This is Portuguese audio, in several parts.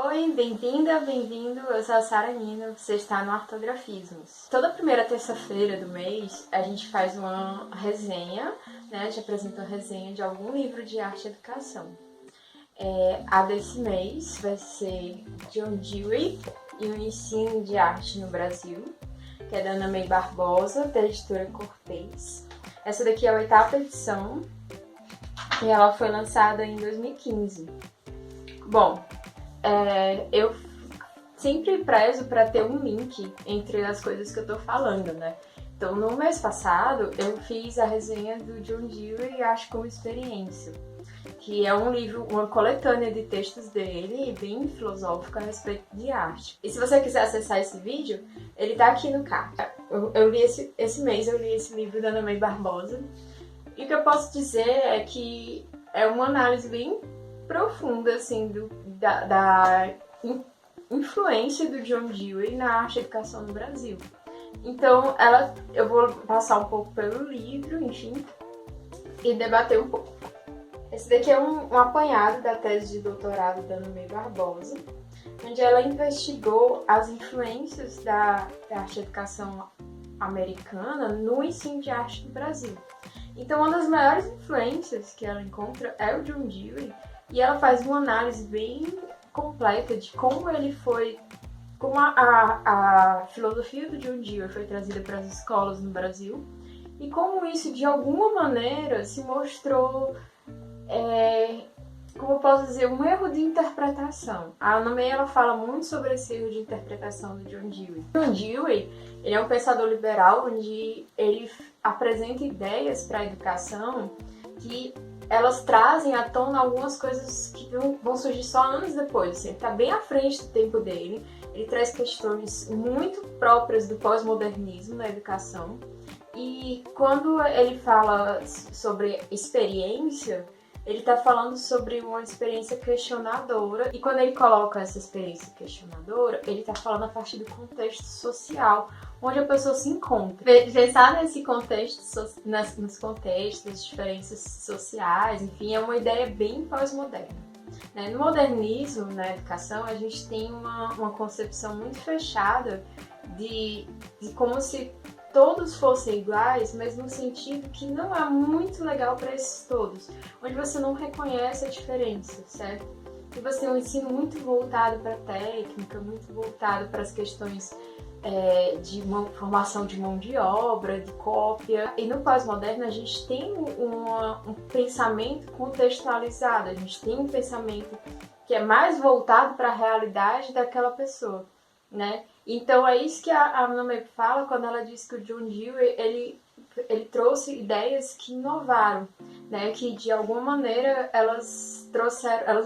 Oi, bem-vinda, bem-vindo, eu sou a Sara Nino, você está no Ortografismos. Toda primeira terça-feira do mês a gente faz uma resenha, né? A gente apresenta uma resenha de algum livro de arte e educação. A desse mês vai ser John Dewey e o ensino de arte no Brasil, que é da Ana May Barbosa, da editora Cortez. Essa daqui é a 8ª edição e ela foi lançada em 2015. Bom, eu sempre prezo para ter um link entre as coisas que eu tô falando, né? Então, no mês passado, eu fiz a resenha do John Dewey e Arte como Experiência, que é um livro, uma coletânea de textos dele, bem filosófico a respeito de arte. E se você quiser acessar esse vídeo, ele tá aqui no card. Eu li esse mês, eu li esse livro da Ana May Barbosa, e o que eu posso dizer é que é uma análise bem profunda, assim, da influência do John Dewey na arte e educação no Brasil. Então, eu vou passar um pouco pelo livro, enfim, e debater um pouco. Esse daqui é um apanhado da tese de doutorado da Ana May Barbosa, onde ela investigou as influências da arte e educação americana no ensino de arte no Brasil. Então, uma das maiores influências que ela encontra é o John Dewey, e ela faz uma análise bem completa de como a filosofia do John Dewey foi trazida para as escolas no Brasil e como isso, de alguma maneira, se mostrou, como eu posso dizer, um erro de interpretação. A Ana May, ela fala muito sobre esse erro de interpretação do John Dewey. John Dewey, ele é um pensador liberal onde ele apresenta ideias para a educação que elas trazem à tona algumas coisas que vão surgir só anos depois. Assim, ele está bem à frente do tempo dele. Ele traz questões muito próprias do pós-modernismo na educação. E quando ele fala sobre experiência, ele está falando sobre uma experiência questionadora. E quando ele coloca essa experiência questionadora, ele está falando a partir do contexto social, onde a pessoa se encontra. Pensar nesse contexto, nos contextos, as diferenças sociais, enfim, é uma ideia bem pós-moderna. No modernismo, na educação, a gente tem uma concepção muito fechada de como se todos fossem iguais, mas no sentido que não é muito legal para esses todos, onde você não reconhece a diferença, certo? E você tem um ensino muito voltado para a técnica, muito voltado para as questões de uma formação de mão de obra, de cópia. E no pós-moderno a gente tem um pensamento contextualizado, a gente tem um pensamento que é mais voltado para a realidade daquela pessoa, né? Então é isso que a Ana May fala quando ela diz que o John Dewey ele trouxe ideias que inovaram, né? Que de alguma maneira elas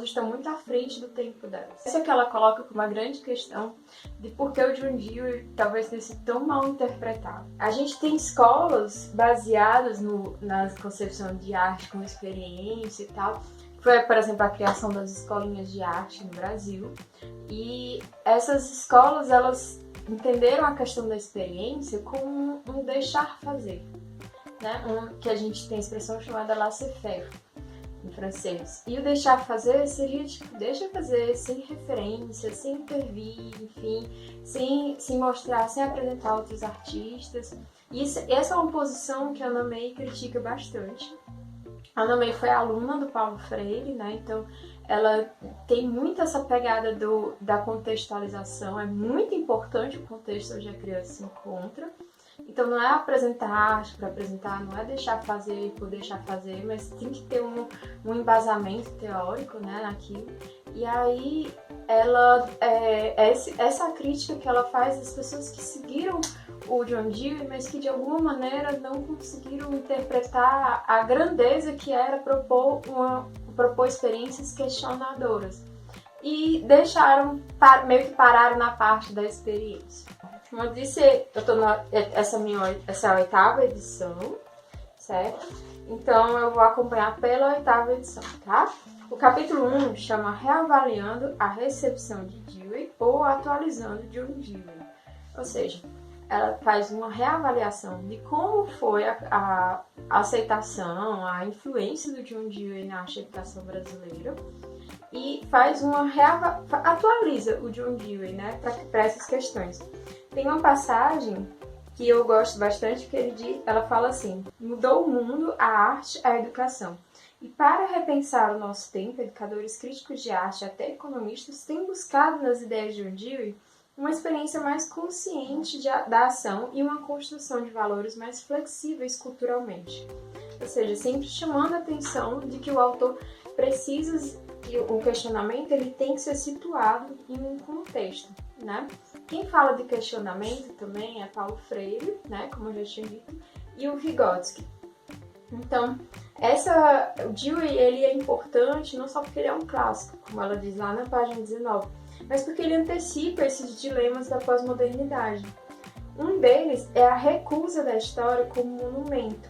estão muito à frente do tempo delas. Isso é que ela coloca como uma grande questão de por que o John Dewey talvez tenha sido tão mal interpretado. A gente tem escolas baseadas na concepção de arte como experiência e tal. Foi, por exemplo, a criação das escolinhas de arte no Brasil. E essas escolas, elas entenderam a questão da experiência como um deixar fazer, né? Que a gente tem a expressão chamada laissez-faire em francês. E o deixar fazer seria tipo, deixa fazer sem referência, sem intervir, enfim, sem se mostrar, sem apresentar outros artistas. E essa é uma posição que a Ana May critica bastante. A Ana May foi aluna do Paulo Freire, né? Então ela tem muito essa pegada da contextualização. É muito importante o contexto onde a criança se encontra. Então não é apresentar arte para apresentar, não é deixar fazer por deixar fazer, mas tem que ter um embasamento teórico, né, naquilo. E aí essa crítica que ela faz das pessoas que seguiram o John Dewey, mas que de alguma maneira não conseguiram interpretar a grandeza que era propor experiências questionadoras e deixaram, meio que pararam na parte da experiência. Como eu disse, eu tô essa é a 8ª edição, certo? Então eu vou acompanhar pela 8ª edição, tá? O capítulo 1 chama Reavaliando a Recepção de Dewey ou Atualizando John Dewey. Ou seja, ela faz uma reavaliação de como foi a aceitação, a influência do John Dewey na arte e educação brasileira e faz uma atualiza o John Dewey, né, para essas questões. Tem uma passagem que eu gosto bastante que ela fala assim: mudou o mundo, a arte, a educação. E para repensar o nosso tempo, educadores críticos de arte, até economistas, têm buscado nas ideias de John Dewey uma experiência mais consciente da ação e uma construção de valores mais flexíveis culturalmente. Ou seja, sempre chamando a atenção de que o autor precisa, que o questionamento ele tem que ser situado em um contexto, né? Quem fala de questionamento também é Paulo Freire, né, como eu já tinha dito, e o Vygotsky. Então, o Dewey ele é importante não só porque ele é um clássico, como ela diz lá na página 19, mas porque ele antecipa esses dilemas da pós-modernidade. Um deles é a recusa da história como monumento,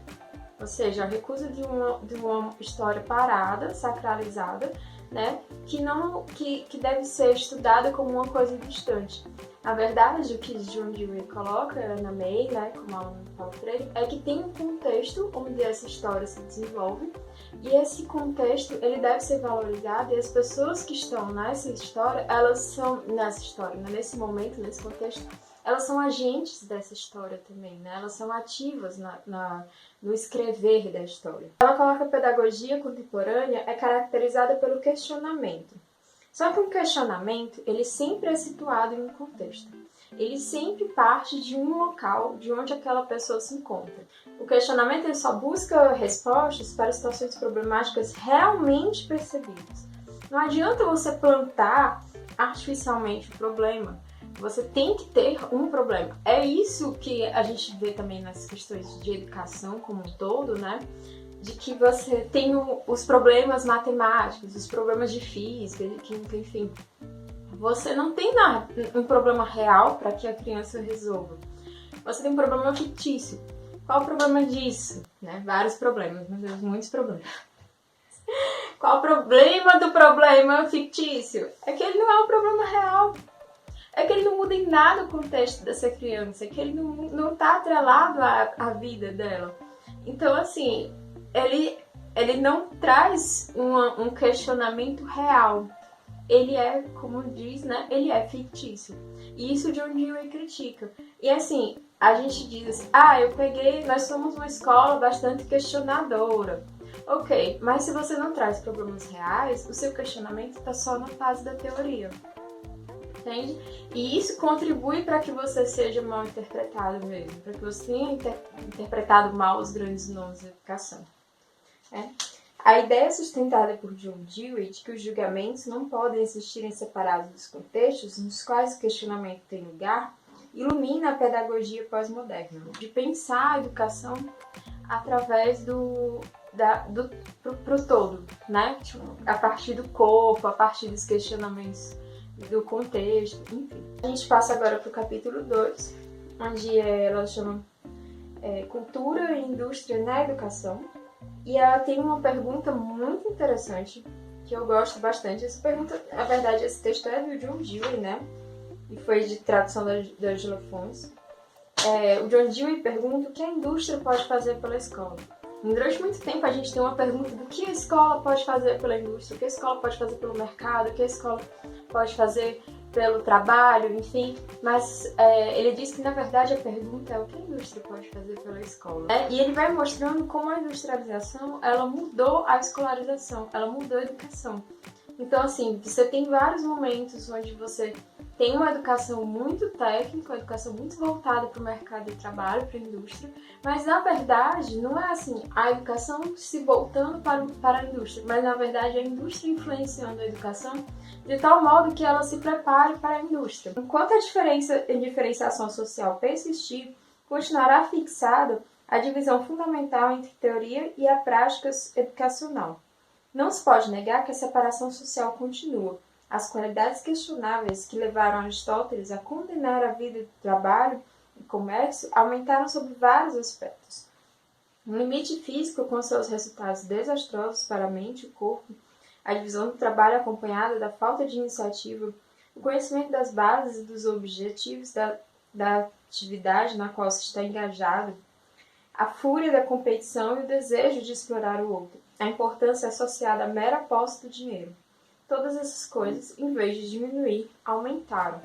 ou seja, a recusa de uma história parada, sacralizada, né, que deve ser estudada como uma coisa distante. Na verdade, o que John Dewey coloca na May, né, como a Paulo Freire, é que tem um contexto onde essa história se desenvolve e esse contexto ele deve ser valorizado e as pessoas que estão nessa história, nesse momento, nesse contexto, elas são agentes dessa história também, né? Elas são ativas no escrever da história. Ela coloca que a pedagogia contemporânea é caracterizada pelo questionamento. Só que um questionamento, ele sempre é situado em um contexto. Ele sempre parte de um local de onde aquela pessoa se encontra. O questionamento ele só busca respostas para situações problemáticas realmente percebidas. Não adianta você plantar artificialmente o problema. Você tem que ter um problema. É isso que a gente vê também nas questões de educação como um todo, né? De que você tem os problemas matemáticos, os problemas de física, de química, enfim. Você não tem um problema real para que a criança resolva. Você tem um problema fictício. Qual o problema disso? Né? Vários problemas, meu Deus, muitos problemas. Qual o problema do problema fictício? É que ele não é um problema real. É que ele não muda em nada o contexto dessa criança, é que ele não está atrelado à vida dela. Então, assim, ele não traz um questionamento real. Ele é, como diz, né? Ele é fictício. E isso John Dewey critica. E assim, a gente diz assim, nós somos uma escola bastante questionadora. Ok, mas se você não traz problemas reais, o seu questionamento está só na fase da teoria. Entende? E isso contribui para que você seja mal interpretado mesmo, para que você tenha interpretado mal os grandes nomes da educação. A ideia sustentada por John Dewey de que os julgamentos não podem existir separados dos contextos nos quais o questionamento tem lugar, ilumina a pedagogia pós-moderna, de pensar a educação através pro todo, né? Tipo, a partir do corpo, a partir dos questionamentos do contexto, enfim. A gente passa agora para o capítulo 2, onde ela chama Cultura e Indústria na Educação. E ela tem uma pergunta muito interessante, que eu gosto bastante. Essa pergunta, na verdade, esse texto é do John Dewey, né? E foi de tradução da Angela Fons. O John Dewey pergunta o que a indústria pode fazer pela escola. Durante muito tempo a gente tem uma pergunta do que a escola pode fazer pela indústria, o que a escola pode fazer pelo mercado, o que a escola pode fazer pelo trabalho, enfim. Mas ele diz que na verdade a pergunta é o que a indústria pode fazer pela escola. E ele vai mostrando como a industrialização ela mudou a escolarização, ela mudou a educação. Então assim, você tem vários momentos onde você tem uma educação muito técnica, uma educação muito voltada para o mercado de trabalho, para a indústria, mas na verdade não é assim, a educação se voltando para a indústria, mas na verdade a indústria influenciando a educação de tal modo que ela se prepare para a indústria. Enquanto a diferenciação social persistir, continuará fixada a divisão fundamental entre teoria e a prática educacional. Não se pode negar que a separação social continua. As qualidades questionáveis que levaram Aristóteles a condenar a vida de trabalho e comércio aumentaram sob vários aspectos. O limite físico, com seus resultados desastrosos para a mente e o corpo, a divisão do trabalho acompanhada da falta de iniciativa, o conhecimento das bases e dos objetivos da atividade na qual você está engajado, a fúria da competição e o desejo de explorar o outro, a importância associada à mera posse do dinheiro. Todas essas coisas, em vez de diminuir, aumentaram.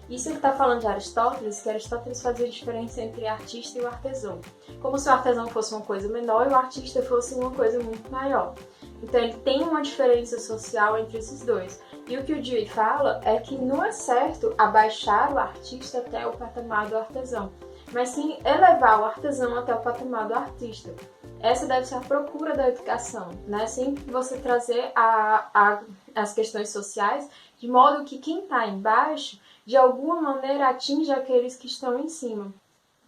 Isso ele está falando de Aristóteles, que Aristóteles fazia a diferença entre artista e o artesão. Como se o artesão fosse uma coisa menor e o artista fosse uma coisa muito maior. Então ele tem uma diferença social entre esses dois. E o que o Dewey fala é que não é certo abaixar o artista até o patamar do artesão, mas sim elevar o artesão até o patamar do artista. Essa deve ser a procura da educação, né? Sempre você trazer as questões sociais de modo que quem está embaixo, de alguma maneira, atinja aqueles que estão em cima.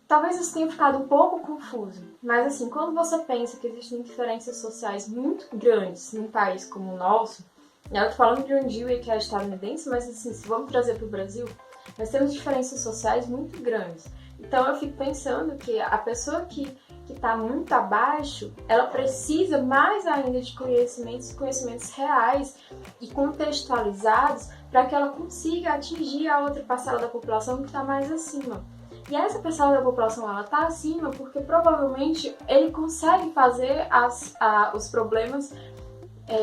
Talvez isso tenha ficado um pouco confuso, mas assim, quando você pensa que existem diferenças sociais muito grandes num país como o nosso, eu estou falando de um Dewey que é estadunidense, mas assim, se vamos trazer para o Brasil, nós temos diferenças sociais muito grandes. Então eu fico pensando que a pessoa que está muito abaixo, ela precisa mais ainda de conhecimentos reais e contextualizados para que ela consiga atingir a outra parcela da população que está mais acima. E essa parcela da população, ela está acima porque provavelmente ele consegue fazer os problemas,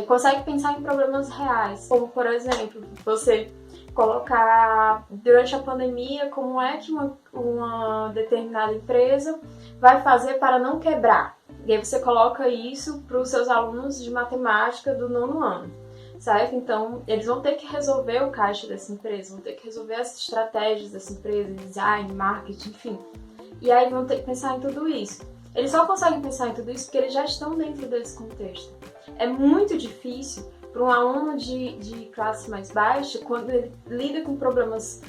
consegue pensar em problemas reais, como por exemplo, você colocar durante a pandemia como é que uma determinada empresa vai fazer para não quebrar. E aí você coloca isso para os seus alunos de matemática do 9º ano, certo? Então, eles vão ter que resolver o caixa dessa empresa, vão ter que resolver as estratégias dessa empresa, design, marketing, enfim. E aí vão ter que pensar em tudo isso. Eles só conseguem pensar em tudo isso porque eles já estão dentro desse contexto. É muito difícil para um aluno de classe mais baixa, quando ele lida com problemas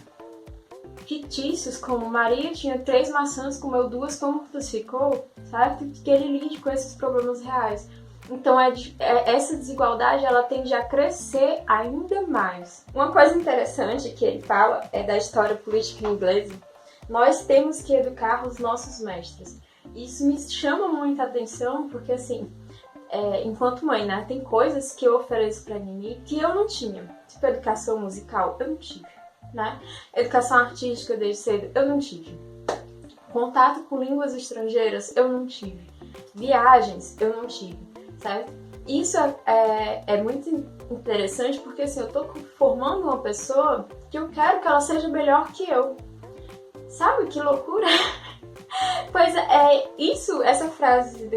fictícios, como Maria tinha 3 maçãs, comeu 2, como ficou, certo? Que ele lide com esses problemas reais. Então, essa desigualdade, ela tende a crescer ainda mais. Uma coisa interessante que ele fala é da história política inglesa. Nós temos que educar os nossos mestres. Isso me chama muita atenção, porque assim, enquanto mãe, né, tem coisas que eu ofereço pra Nini que eu não tinha. Tipo, educação musical, eu não tive, né? Educação artística desde cedo, eu não tive. Contato com línguas estrangeiras, eu não tive. Viagens, eu não tive, certo? Isso é muito interessante porque assim, eu tô formando uma pessoa que eu quero que ela seja melhor que eu. Sabe que loucura? Pois essa frase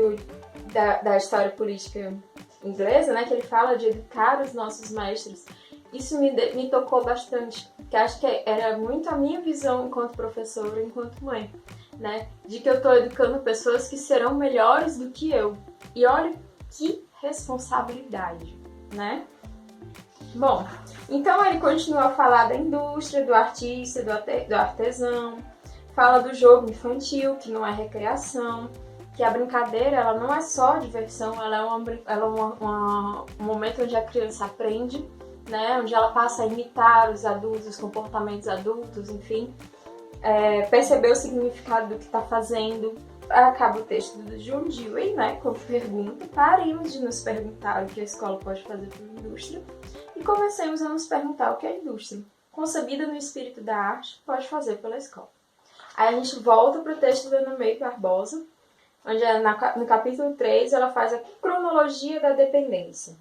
da história política inglesa, né, que ele fala de educar os nossos mestres, isso me tocou bastante, que acho que era muito a minha visão enquanto professora, enquanto mãe, né, de que eu estou educando pessoas que serão melhores do que eu. E olha que responsabilidade, né? Bom, então ele continua a falar da indústria, do artista, do artesão, fala do jogo infantil, que não é recreação, que a brincadeira ela não é só diversão, ela é um momento onde a criança aprende, né, onde ela passa a imitar os adultos, os comportamentos adultos, enfim, perceber o significado do que está fazendo. Acaba o texto do John Dewey, né, com pergunta: paremos de nos perguntar o que a escola pode fazer pela indústria e comecemos a nos perguntar o que a indústria, concebida no espírito da arte, pode fazer pela escola. Aí a gente volta para o texto da Ana May Barbosa, onde no capítulo 3 ela faz a cronologia da dependência,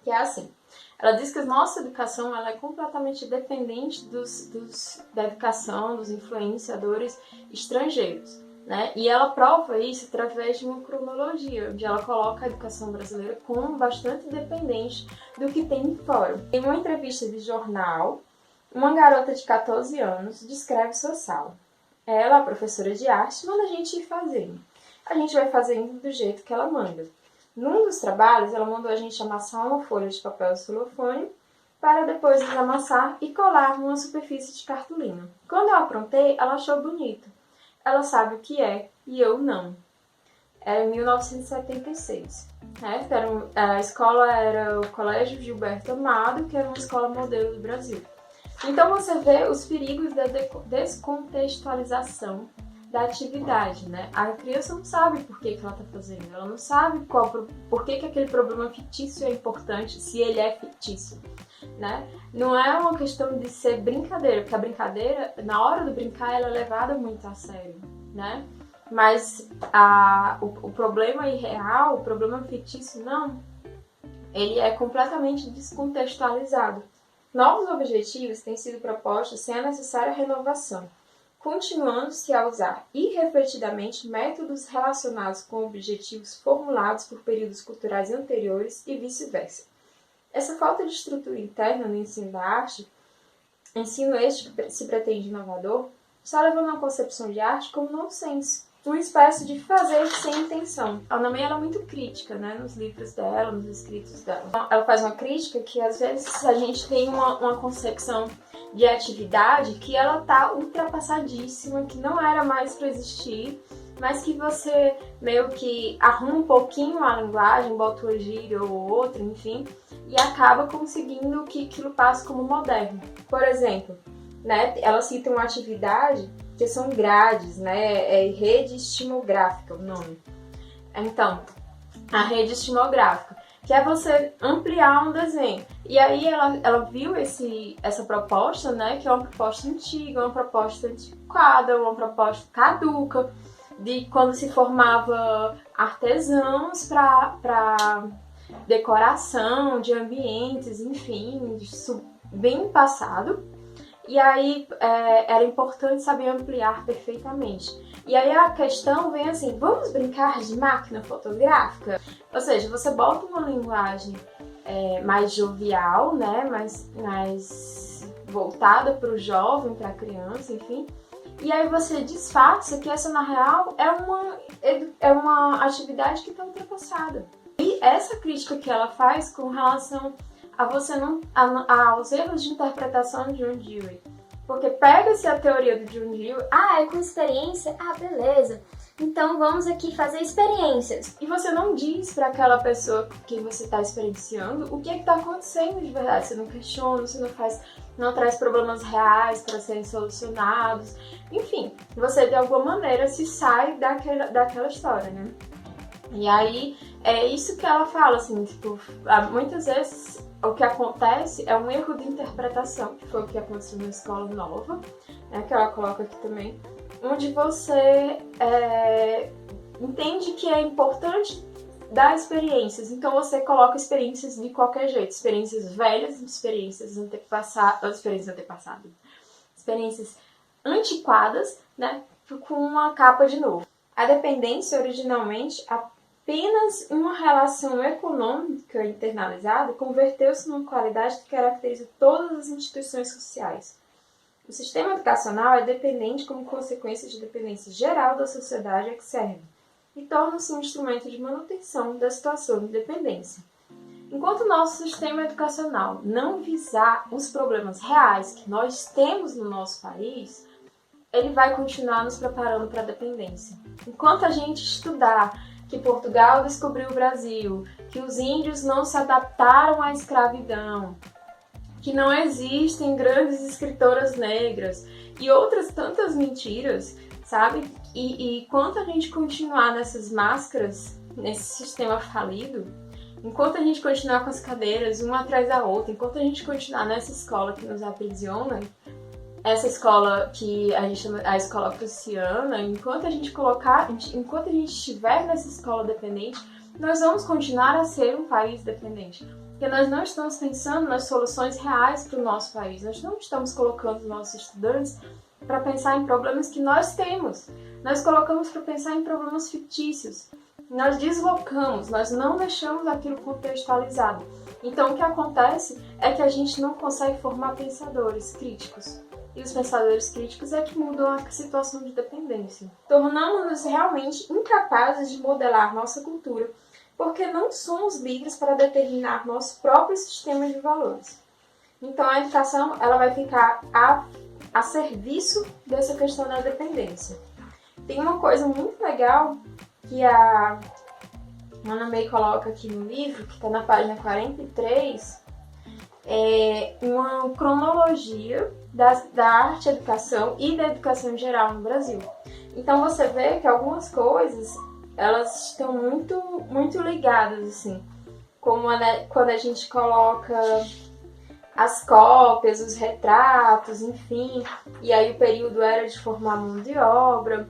que é assim. Ela diz que a nossa educação ela é completamente dependente da educação dos influenciadores estrangeiros, né? E ela prova isso através de uma cronologia, onde ela coloca a educação brasileira como bastante dependente do que tem fora. Em uma entrevista de jornal, uma garota de 14 anos descreve sua sala. Ela, a professora de arte, manda a gente ir fazendo. A gente vai fazendo do jeito que ela manda. Num dos trabalhos, ela mandou a gente amassar uma folha de papel celofane para depois desamassar e colar numa superfície de cartolina. Quando eu aprontei, ela achou bonito. Ela sabe o que é e eu não. Era em 1976. Né? A escola era o Colégio Gilberto Amado, que era uma escola modelo do Brasil. Então você vê os perigos da descontextualização da atividade, né? A criança não sabe por que ela está fazendo, ela não sabe por que aquele problema fictício é importante, se ele é fictício, né? Não é uma questão de ser brincadeira, porque a brincadeira, na hora do brincar, ela é levada muito a sério, né? Mas o problema irreal, o problema fictício, não. Ele é completamente descontextualizado. Novos objetivos têm sido propostos sem a necessária renovação, continuando-se a usar irrefletidamente métodos relacionados com objetivos formulados por períodos culturais anteriores e vice-versa. Essa falta de estrutura interna no ensino da arte, ensino este que se pretende inovador, está levando a concepção de arte como nonsense, uma espécie de fazer sem intenção. A Ana May é muito crítica, né, nos livros dela, nos escritos dela. Ela faz uma crítica que às vezes a gente tem uma concepção de atividade que ela tá ultrapassadíssima, que não era mais para existir, mas que você meio que arruma um pouquinho a linguagem, bota uma gíria ou outra, enfim, e acaba conseguindo que aquilo passe como moderno. Por exemplo, né, ela cita uma atividade que são grades, né, é rede estimográfica o nome. Então, a rede estimográfica, que é você ampliar um desenho. E aí ela viu essa proposta, né, que é uma proposta antiga, uma proposta antiquada, uma proposta caduca, de quando se formava artesãos para decoração de ambientes, enfim, bem passado. E aí era importante saber ampliar perfeitamente. E aí a questão vem assim, vamos brincar de máquina fotográfica? Ou seja, você bota uma linguagem mais jovial, né? mais voltada para o jovem, para a criança, enfim. E aí você disfarça que essa, na real, é uma atividade que está ultrapassada. E essa crítica que ela faz com relação aos erros de interpretação de John Dewey. Porque pega-se a teoria do John Dewey, é com experiência? Beleza. Então vamos aqui fazer experiências. E você não diz para aquela pessoa que você está experienciando o que está acontecendo de verdade. Você não questiona, você não traz problemas reais para serem solucionados. Enfim, você de alguma maneira se sai daquela história, né? E aí é isso que ela fala, assim, tipo, muitas vezes o que acontece é um erro de interpretação, que foi o que aconteceu na Escola Nova, né, que ela coloca aqui também, onde você entende que é importante dar experiências, então você coloca experiências de qualquer jeito, experiências velhas, experiências antepassadas, experiências antiquadas, né, com uma capa de novo. A dependência originalmente apenas uma relação econômica internalizada converteu-se numa qualidade que caracteriza todas as instituições sociais. O sistema educacional é dependente como consequência de dependência geral da sociedade a que serve e torna-se um instrumento de manutenção da situação de dependência. Enquanto o nosso sistema educacional não visar os problemas reais que nós temos no nosso país, ele vai continuar nos preparando para a dependência. Enquanto a gente estudar que Portugal descobriu o Brasil, que os índios não se adaptaram à escravidão, que não existem grandes escritoras negras e outras tantas mentiras, sabe? E enquanto a gente continuar nessas máscaras, nesse sistema falido, enquanto a gente continuar com as cadeiras uma atrás da outra, enquanto a gente continuar nessa escola que nos aprisiona, essa escola que a gente chama a escola prussiana, enquanto a gente estiver nessa escola dependente, nós vamos continuar a ser um país dependente. Porque nós não estamos pensando nas soluções reais para o nosso país. Nós não estamos colocando os nossos estudantes para pensar em problemas que nós temos. Nós colocamos para pensar em problemas fictícios. Nós deslocamos, nós não deixamos aquilo contextualizado. Então o que acontece é que a gente não consegue formar pensadores críticos. E os pensadores críticos é que mudam a situação de dependência. Tornamos-nos realmente incapazes de modelar nossa cultura, porque não somos livres para determinar nosso próprio sistema de valores. Então a educação ela vai ficar a serviço dessa questão da dependência. Tem uma coisa muito legal que a Ana May coloca aqui no livro, que está na página 43, uma cronologia da arte, educação e da educação em geral no Brasil. Então você vê que algumas coisas, elas estão muito, muito ligadas, assim, como quando a gente coloca as cópias, os retratos, enfim, e aí o período era de formar mão de obra,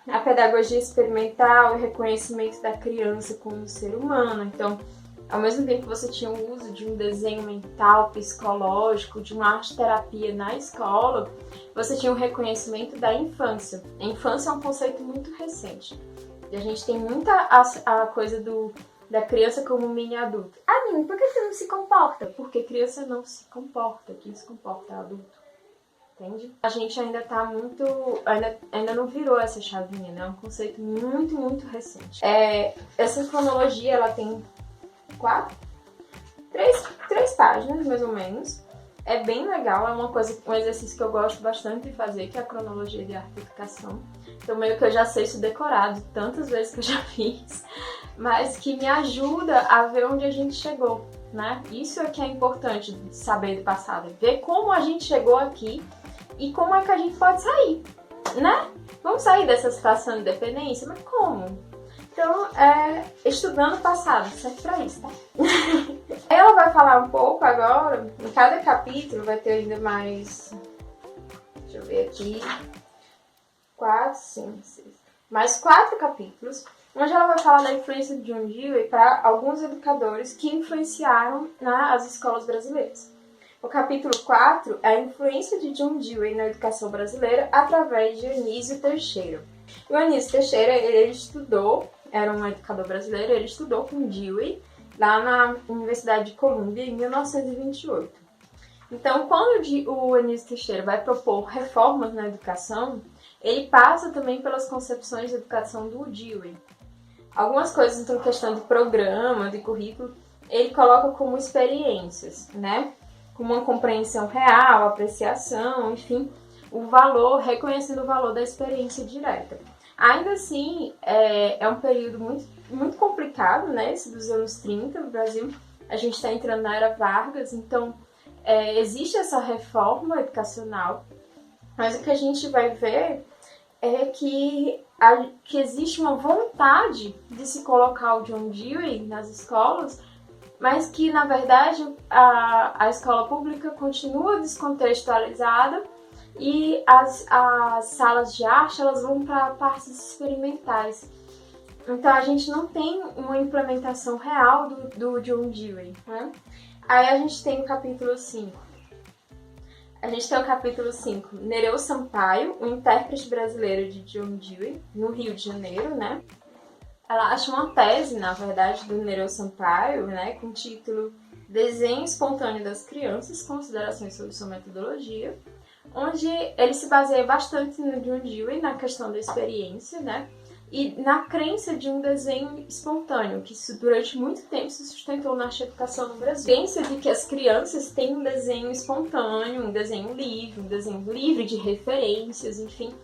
a pedagogia experimental e o reconhecimento da criança como ser humano. Então, ao mesmo tempo que você tinha o uso de um desenho mental, psicológico, de uma arte-terapia na escola, você tinha o reconhecimento da infância. A infância é um conceito muito recente. E a gente tem muita a coisa da criança como mini adulto. Aline, por que você não se comporta? Porque criança não se comporta, quem se comporta é adulto. Entende? A gente ainda tá muito... Ainda não virou essa chavinha, né? É um conceito muito, muito recente. Essa cronologia, ela tem três páginas, mais ou menos. É bem legal, é um exercício que eu gosto bastante de fazer, que é a cronologia de arte e educação. Então, meio que eu já sei isso decorado, tantas vezes que eu já fiz, mas que me ajuda a ver onde a gente chegou, né? Isso é que é importante de saber do passado, ver como a gente chegou aqui e como é que a gente pode sair, né? Vamos sair dessa situação de dependência, mas como? Então, estudando o passado, serve pra isso, tá? Ela vai falar um pouco agora, em cada capítulo vai ter ainda mais, deixa eu ver aqui, 4, 5, 6, mais 4 capítulos, onde ela vai falar da influência de John Dewey para alguns educadores que influenciaram as escolas brasileiras. O capítulo 4 é a influência de John Dewey na educação brasileira através de Anísio Teixeira. O Anísio Teixeira, ele estudou, era um educador brasileiro, ele estudou com Dewey lá na Universidade de Colômbia em 1928. Então, quando o Anísio Teixeira vai propor reformas na educação, ele passa também pelas concepções de educação do Dewey. Algumas coisas, então, questão de programa, de currículo, ele coloca como experiências, né? Com uma compreensão real, apreciação, enfim, o valor, reconhecendo o valor da experiência direta. Ainda assim, é um período muito, muito complicado, né? Esse dos anos 30 no Brasil. A gente está entrando na era Vargas, então existe essa reforma educacional, mas o que a gente vai ver é que existe uma vontade de se colocar o John Dewey nas escolas, mas que, na verdade, a escola pública continua descontextualizada e as salas de arte elas vão para partes experimentais. Então, a gente não tem uma implementação real do John Dewey, né? Aí a gente tem o capítulo 5. Nereu Sampaio, um intérprete brasileiro de John Dewey, no Rio de Janeiro, né? Ela acha uma tese, na verdade, do Nereu Sampaio, né, com o título Desenho Espontâneo das Crianças, Considerações sobre sua metodologia, onde ele se baseia bastante no John Dewey, na questão da experiência, né, e na crença de um desenho espontâneo, que isso durante muito tempo se sustentou na arte educação no Brasil. A crença de que as crianças têm um desenho espontâneo, um desenho livre de referências, enfim,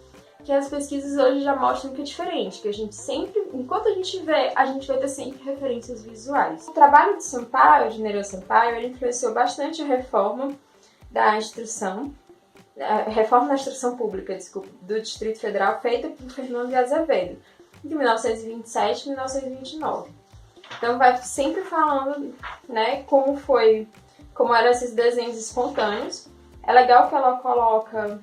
que as pesquisas hoje já mostram que é diferente, que a gente sempre, enquanto a gente vai ter sempre referências visuais. O trabalho de Sampaio, de Nereu Sampaio, ele influenciou bastante a reforma da instrução pública, do Distrito Federal, feita por Fernando de Azevedo, de 1927 a 1929. Então vai sempre falando, né, como eram esses desenhos espontâneos. É legal que ela coloca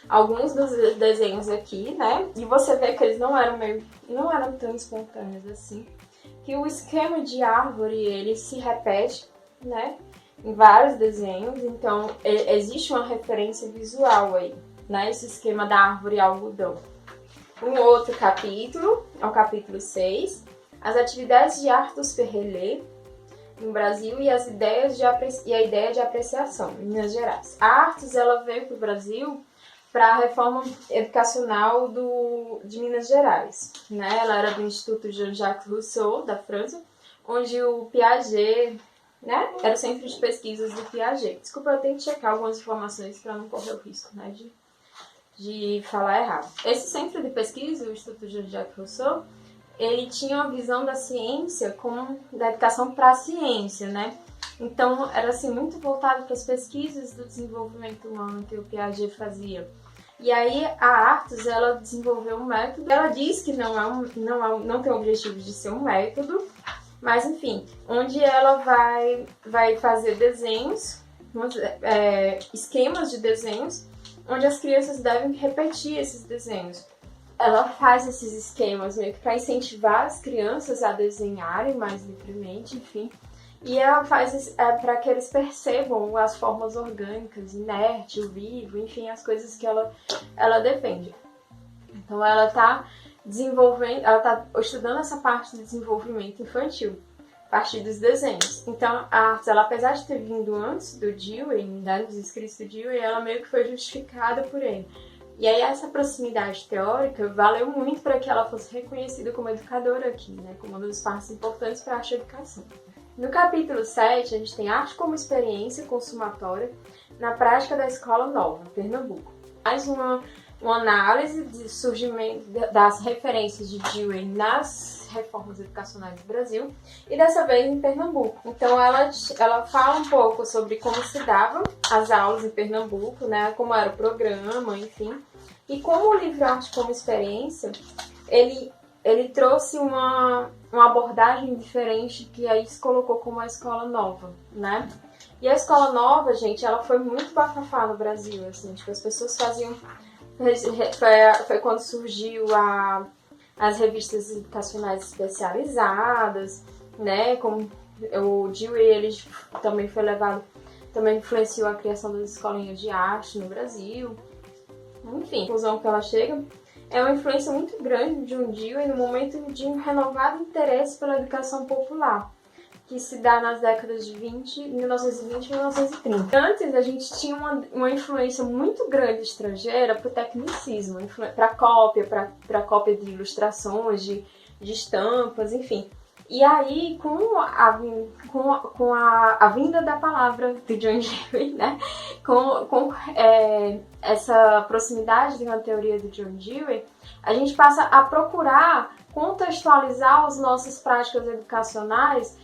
alguns dos desenhos aqui, né? E você vê que eles não eram tão espontâneos assim. Que o esquema de árvore, ele se repete, né? Em vários desenhos. Então, existe uma referência visual aí, né? Esse esquema da árvore e algodão. Um outro capítulo, é o capítulo 6. As atividades de Arthus Perrelet no Brasil e a ideia de apreciação, em Minas Gerais. A Arthus, ela veio para o Brasil para a reforma educacional de Minas Gerais, né? Ela era do Instituto Jean-Jacques Rousseau, da França, onde o Piaget, né? Era o centro de pesquisas do Piaget. Desculpa, eu tenho que checar algumas informações para não correr o risco, né? De falar errado. Esse centro de pesquisa, o Instituto Jean-Jacques Rousseau, ele tinha uma visão da ciência como da educação para a ciência, né? Então, era assim, muito voltado para as pesquisas do desenvolvimento humano que o Piaget fazia. E aí, a Artus, ela desenvolveu um método. Ela diz que não tem o objetivo de ser um método, mas, enfim, onde ela vai fazer desenhos, esquemas de desenhos, onde as crianças devem repetir esses desenhos. Ela faz esses esquemas meio que para incentivar as crianças a desenharem mais livremente, enfim. E ela faz para que eles percebam as formas orgânicas, inerte, o vivo, enfim, as coisas que ela defende. Então ela está estudando essa parte do desenvolvimento infantil, a partir dos desenhos. Então a Artus, ela, apesar de ter vindo antes do Dewey, né, dos escritos do Dewey, ela meio que foi justificada por ele. E aí essa proximidade teórica valeu muito para que ela fosse reconhecida como educadora aqui, né, como uma das partes importantes para a arte de educação. No capítulo 7, a gente tem arte como experiência consumatória na prática da Escola Nova, Pernambuco. Mais uma análise de surgimento das referências de Dewey nas reformas educacionais do Brasil e dessa vez em Pernambuco. Então ela fala um pouco sobre como se davam as aulas em Pernambuco, né, como era o programa, enfim, e como o livro Arte como Experiência, ele trouxe uma abordagem diferente que aí se colocou como a Escola Nova, né? E a Escola Nova, gente, ela foi muito bafafá no Brasil, assim, tipo, as pessoas faziam... Foi quando surgiu as revistas educacionais especializadas, né? Como o Dewey, ele também foi levado... Também influenciou a criação das escolinhas de arte no Brasil. Enfim, a conclusão que ela chega... É uma influência muito grande de um Dewey no momento de um renovado interesse pela educação popular, que se dá nas décadas de 1920 e 1930. Antes, a gente tinha uma influência muito grande estrangeira para o tecnicismo, para cópia de ilustrações, de estampas, enfim. E aí, com a vinda da palavra do John Dewey, né? com essa proximidade de uma teoria do John Dewey, a gente passa a procurar contextualizar as nossas práticas educacionais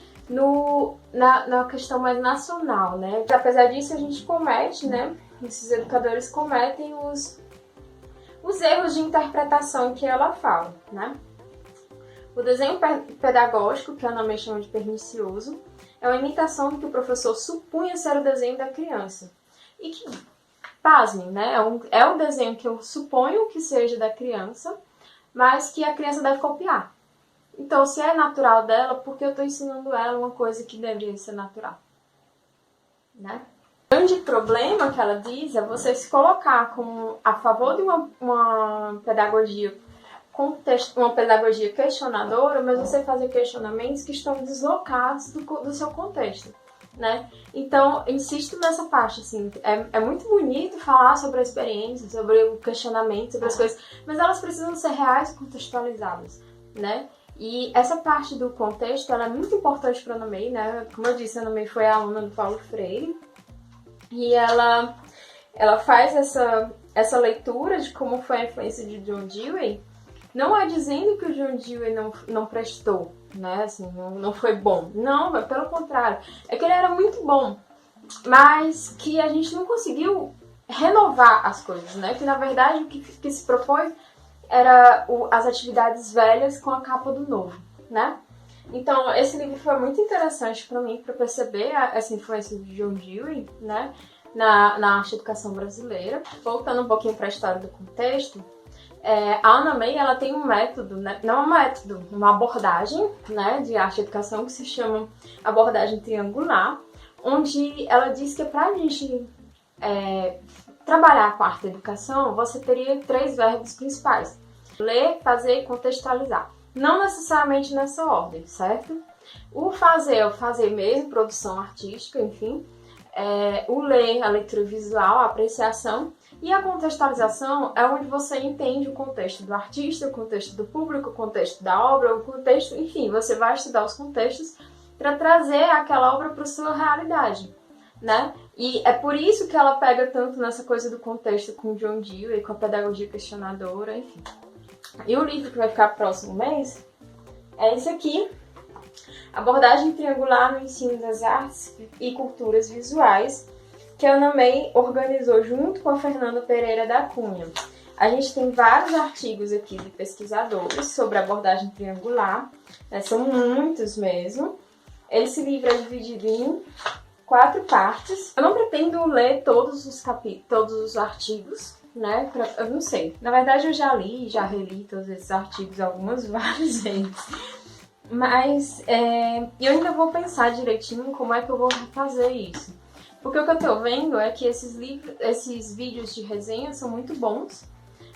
na questão mais nacional, né? Apesar disso, a gente comete, né? Esses educadores cometem os erros de interpretação que ela fala, né? O desenho pedagógico, que a Ana May chama de pernicioso, é uma imitação do que o professor supunha ser o desenho da criança. E que, pasmem, né? É um desenho que eu suponho que seja da criança, mas que a criança deve copiar. Então, se é natural dela, por que eu estou ensinando ela uma coisa que deveria ser natural? Né? O grande problema que ela diz é você se colocar como a favor de uma pedagogia questionadora, mas você fazer questionamentos que estão deslocados do seu contexto, né? Então, insisto nessa parte, assim, é muito bonito falar sobre a experiência, sobre o questionamento, sobre as coisas, mas elas precisam ser reais e contextualizadas, né? E essa parte do contexto, ela é muito importante para a Ana May, né? Como eu disse, a Ana May foi a aluna do Paulo Freire, e ela faz essa leitura de como foi a influência de John Dewey. Não é dizendo que o John Dewey não prestou, né? Assim, não foi bom. Não, pelo contrário. É que ele era muito bom, mas que a gente não conseguiu renovar as coisas, né? Que, na verdade, o que se propôs era as atividades velhas com a capa do novo, né? Então, esse livro foi muito interessante para mim, para perceber essa influência de John Dewey, né? Na arte e educação brasileira. Voltando um pouquinho para a história do contexto, a Ana May, ela tem um método, né? Não um método, uma abordagem, né, de arte e educação que se chama abordagem triangular, onde ela diz que para a gente trabalhar com arte e educação, você teria 3 verbos principais: ler, fazer e contextualizar. Não necessariamente nessa ordem, certo? O fazer é o fazer mesmo, produção artística, enfim. O ler, a leitura visual, a apreciação. E a contextualização é onde você entende o contexto do artista, o contexto do público, o contexto da obra, o contexto, enfim, você vai estudar os contextos para trazer aquela obra para a sua realidade, né? E é por isso que ela pega tanto nessa coisa do contexto com o John Dewey, com a pedagogia questionadora, enfim. E o livro que vai ficar próximo mês é esse aqui. Abordagem triangular no ensino das artes e culturas visuais, que a Ana May organizou junto com a Fernanda Pereira da Cunha. A gente tem vários artigos aqui de pesquisadores sobre abordagem triangular, né? São muitos mesmo. Esse livro é dividido em 4 partes. Eu não pretendo ler todos os artigos, né? Eu não sei. Na verdade, eu já reli todos esses artigos várias vezes. Mas eu ainda vou pensar direitinho como é que eu vou fazer isso. Porque o que eu tô vendo é que esses vídeos de resenha são muito bons,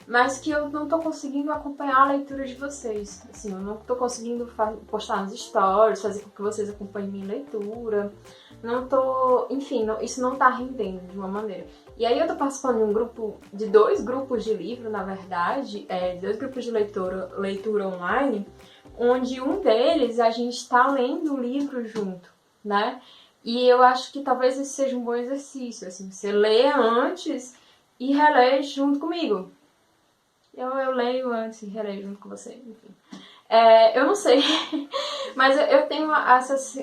mas que eu não tô conseguindo acompanhar a leitura de vocês. Assim, eu não tô conseguindo postar nos stories, fazer com que vocês acompanhem minha leitura. Não tô... Enfim, isso não tá rendendo de uma maneira. E aí eu tô participando de 2 grupos de livro, na verdade, 2 grupos de leitura online, onde um deles a gente está lendo o livro junto, né? E eu acho que talvez esse seja um bom exercício, assim, você lê antes e relê junto comigo. Eu leio antes e releio junto com você, enfim. Eu não sei, mas eu tenho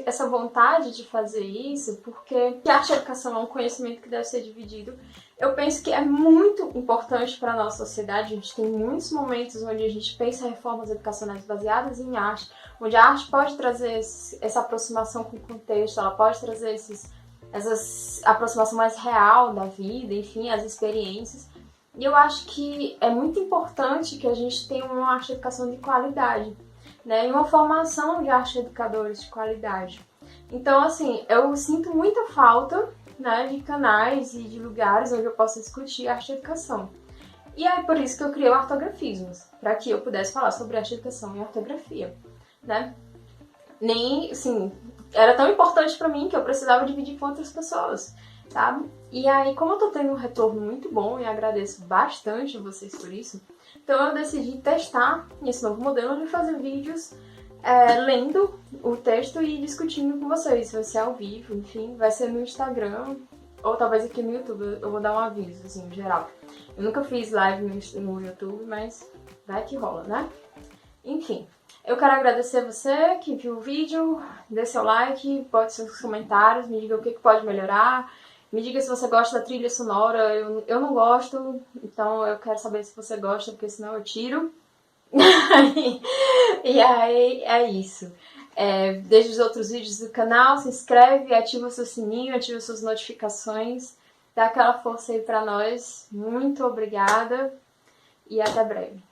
essa vontade de fazer isso porque a arte e a educação é um conhecimento que deve ser dividido. Eu penso que é muito importante para a nossa sociedade. A gente tem muitos momentos onde a gente pensa em reformas educacionais baseadas em arte, onde a arte pode trazer essa aproximação com o contexto, ela pode trazer essa aproximação mais real da vida, enfim, as experiências. E eu acho que é muito importante que a gente tenha uma arte educação de qualidade, né? E uma formação de arte educadores de qualidade. Então, assim, eu sinto muita falta, né, de canais e de lugares onde eu possa discutir arte e educação. E é por isso que eu criei o Artografismos, para que eu pudesse falar sobre arte, educação e ortografia, né? Nem, assim, era tão importante para mim que eu precisava dividir com outras pessoas, sabe? E aí, como eu tô tendo um retorno muito bom e agradeço bastante a vocês por isso, então eu decidi testar esse novo modelo de fazer vídeos lendo o texto e discutindo com vocês. Vai ser ao vivo, enfim, vai ser no Instagram ou talvez aqui no YouTube. Eu vou dar um aviso, assim, em geral. Eu nunca fiz live no YouTube, mas vai que rola, né? Enfim, eu quero agradecer você que viu o vídeo, dê seu like, bote seus comentários, me diga o que pode melhorar. Me diga se você gosta da trilha sonora. Eu não gosto, então eu quero saber se você gosta, porque senão eu tiro. E aí é isso. Deixa os outros vídeos do canal, se inscreve, ativa o seu sininho, ativa suas notificações. Dá aquela força aí pra nós. Muito obrigada e até breve.